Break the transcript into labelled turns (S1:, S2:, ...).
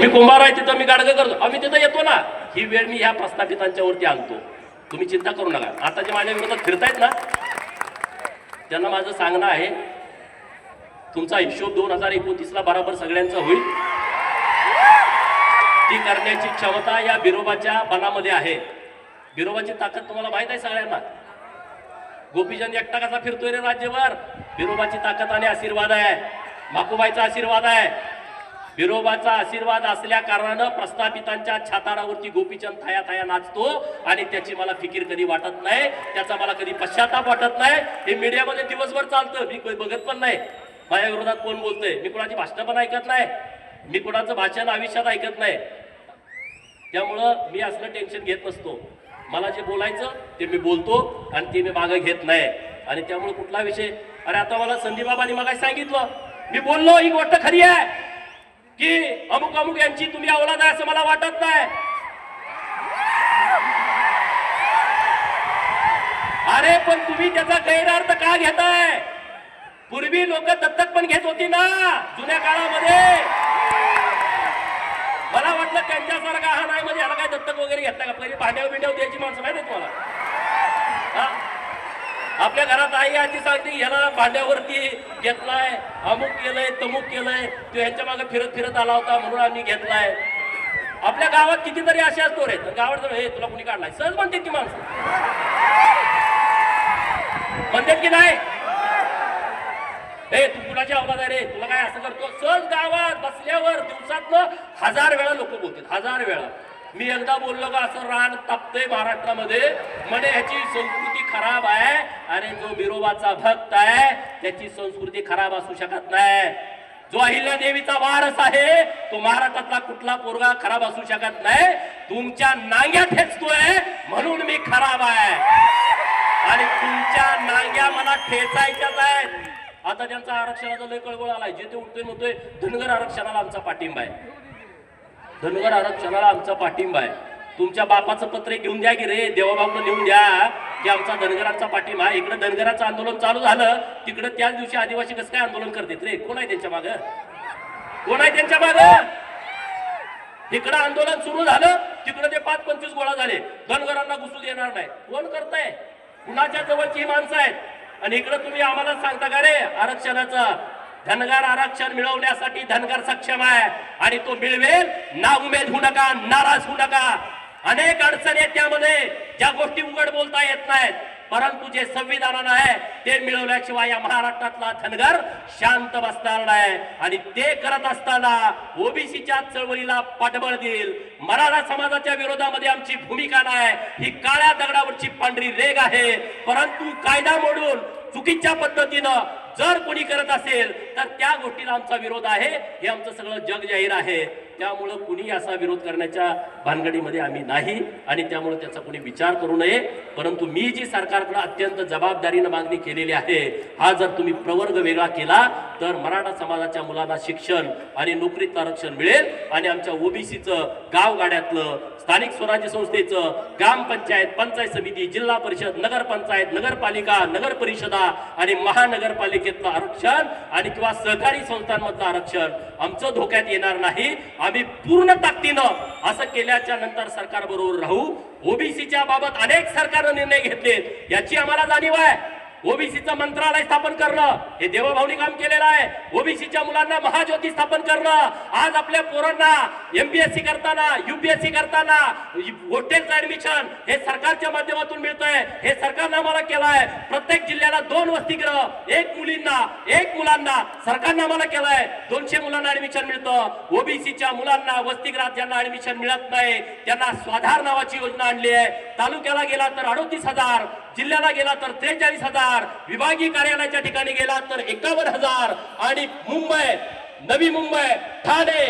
S1: मी कुंभार आहे तिथं मी गाडगं करतो, आम्ही तिथं येतो ना. ही वेळ मी ह्या प्रस्थापितांच्या वरती आणतो, तुम्ही चिंता करू नका. आता जे माझ्या विरोधात फिरतायत ना, त्यांना माझं सांगणं आहे, तुमचा हिशोब 2029 ला बराबर सगळ्यांचा होईल. ती करण्याची क्षमता या बिरोबाच्या मनामध्ये आहे. बिरोबाची ताकद तुम्हाला माहित आहे सगळ्यांना. गोपीचंद एकटा कसा फिरतोय रे राज्यभर, बिरोबाची ताकद आणि आशीर्वाद आहे, माकुबाईचा आशीर्वाद आहे. बिरोबाचा आशीर्वाद असल्या कारणानं प्रस्थापितांच्या छाताडावरती गोपीचंद थाया थाया नाचतो आणि त्याची मला फिकीर कधी वाटत नाही, त्याचा मला कधी पश्चाताप वाटत नाही. हे मीडियामध्ये दिवसभर चालतं, मी बघत पण नाही माझ्या विरोधात कोण बोलतंय. मी कोणाची भाषणं पण ऐकत नाही, मी कोणाचं भाषण आयुष्यात ऐकत नाही. त्यामुळं मी असलं टेन्शन घेत नसतो. मला जे बोलायचं ते मी बोलतो आणि ते मी मागं घेत नाही. आणि त्यामुळे कुठला विषय, अरे आता मला संदीप बाबांनी मग सांगितलं, मी बोललो ही गोष्ट खरी आहे की अमुक अमुक यांची तुम्ही औलाद आहे असं मला वाटत नाही. अरे पण तुम्ही त्याचा गैरअर्थ का घेताय? पूर्वी लोक दत्तक पण घेत होती ना जुन्या काळामध्ये. मला वाटलं त्यांच्यासारखा हा नाही, म्हणजे याला काय दत्तक वगैरे घेतला का? पहिले भांड्यावर बिंड्यावर द्यायची माणसं माहिती तुम्हाला. आपल्या घरात आई आजी सांगते याला भांड्यावरती घेतलाय, अमुक केलंय तमुक केलंय, तो ह्यांच्या मागे फिरत फिरत आला होता म्हणून आम्ही घेतलाय. आपल्या गावात कितीतरी असे असतो रे, गावात हे तुला कुणी काढलाय सहज म्हणते की माणसं म्हणतात की नाही, हे तू कुणाची औलाद आहे रे, तुला काय असं करतो. सहज गावात बसल्यावर दिवसातनं 1000 वेळा लोक बोलतात, 1000 वेळा. मी एकदा बोललो का असं रान तापतंय महाराष्ट्रामध्ये, म्हणे ह्याची संस्कृती खराब आहे. आणि जो बिरोबाचा भक्त आहे त्याची संस्कृती खराब असू शकत नाही. जो अहिल्या देवीचा वारस आहे तो महाराष्ट्रातला कुठला पोरगा खराब असू शकत नाही. तुमच्या नांग्या ठेचतोय म्हणून मी खराब आहे आणि तुमच्या नांग्या मला ठेचायच्याच आहेत. आता त्यांचा आरक्षणाचा लय कळवळ आलाय, जे ते उठतोय म्हणतोय धनगर आरक्षणाला आमचा पाठिंबा आहे, धनगर आरक्षणाला आमचा पाठिंबा आहे. तुमच्या बापाचं पत्र घेऊन द्या की रे, देवाबाबा लिहून द्या की आमचा धनगरांचा पाठिंबा. इकडे धनगराचं आंदोलन चालू झालं, तिकडे त्याच दिवशी आदिवासी कसं काय आंदोलन करतात रे? कोण आहे त्यांच्या मागं? कोण आहे त्यांच्या मागं? इकडं आंदोलन सुरू झालं, तिकडे ते 5-25 गोळा झाले, धनगरांना घुसू देणार नाही. कोण करताय? कुणाच्या जवळची ही माणसं आहेत. आणि इकडे तुम्ही आम्हाला सांगता का रे आरक्षणाचं? धनगर आरक्षण मिळवण्यासाठी धनगर सक्षम आहे आणि तो मिळवेल. ना उमेद होऊ नका, नाराज होऊ नका. अनेक अडचणी आहेत त्यामध्ये, ज्या गोष्टी उघड बोलता येत नाहीत, परंतु जे संविधानानं आहे ते मिळवल्याशिवाय या महाराष्ट्रातला धनगर शांत बसणार नाही. आणि ते करत असताना ओबीसीच्या चळवळीला पाठबळ देईल. मराठा समाजाच्या विरोधामध्ये आमची भूमिका नाही, ही काळ्या दगडावरची पांढरी रेग आहे. परंतु कायदा मोडून चुकीच्या पद्धतीनं जर कोणी करत असेल तर त्या गोष्टीला आमचा विरोध आहे, हे आमचं सगळं जग जाहीर आहे. त्यामुळं कुणी असा विरोध करण्याच्या भानगडीमध्ये आम्ही नाही आणि त्यामुळे त्याचा कोणी विचार करू नये. परंतु मी जी सरकारकडे अत्यंत जबाबदारीनं मागणी केलेली आहे, हा जर तुम्ही प्रवर्ग वेगळा केला तर मराठा समाजाच्या मुलांना शिक्षण आणि नोकरीत आरक्षण मिळेल आणि आमच्या ओबीसीचं गावगाड्यातलं, स्थानिक स्वराज्य संस्थेचं, ग्रामपंचायत, पंचायत समिती, जिल्हा परिषद, नगरपंचायत, नगरपालिका, नगर परिषदा आणि महानगरपालिकेतलं आरक्षण आणि किंवा सहकारी संस्थांमधलं आरक्षण आमचं धोक्यात येणार नाही. आम्ही पूर्ण ताकदीनं असं केल्याच्या नंतर सरकार बरोबर राहू. ओबीसीच्या बाबत अनेक सरकारने निर्णय घेतले, याची आम्हाला जाणीव आहे. ओबीसीचं मंत्रालय स्थापन करणं हे देवभावनी काम केलेलं आहे. ओबीसीच्या मुलांना महाज्योती स्थापन करणं, आज आपल्या पोरांना एमपीएससी करताना, युपीएससी करताना हॉटेलचं ऍडमिशन हे सरकारच्या माध्यमातून मिळतंय, हे सरकारनं आम्हाला केलं आहे. प्रत्येक जिल्ह्याला 2 वसतिगृह, 1 मुलींना 1 मुलांना सरकारनं आम्हाला केलं आहे. 200 मुलांना ऍडमिशन मिळतं. ओबीसीच्या मुलांना वसतिगृहात ज्यांना ऍडमिशन मिळत नाही त्यांना स्वाधार नावाची योजना आणली आहे. तालुक्याला गेला तर 38,000, जिल्ह्याला गेला तर 43,000, विभागीय कार्यालयाच्या ठिकाणी गेला तर 51,000 आणि मुंबई, नवी मुंबई, ठाणे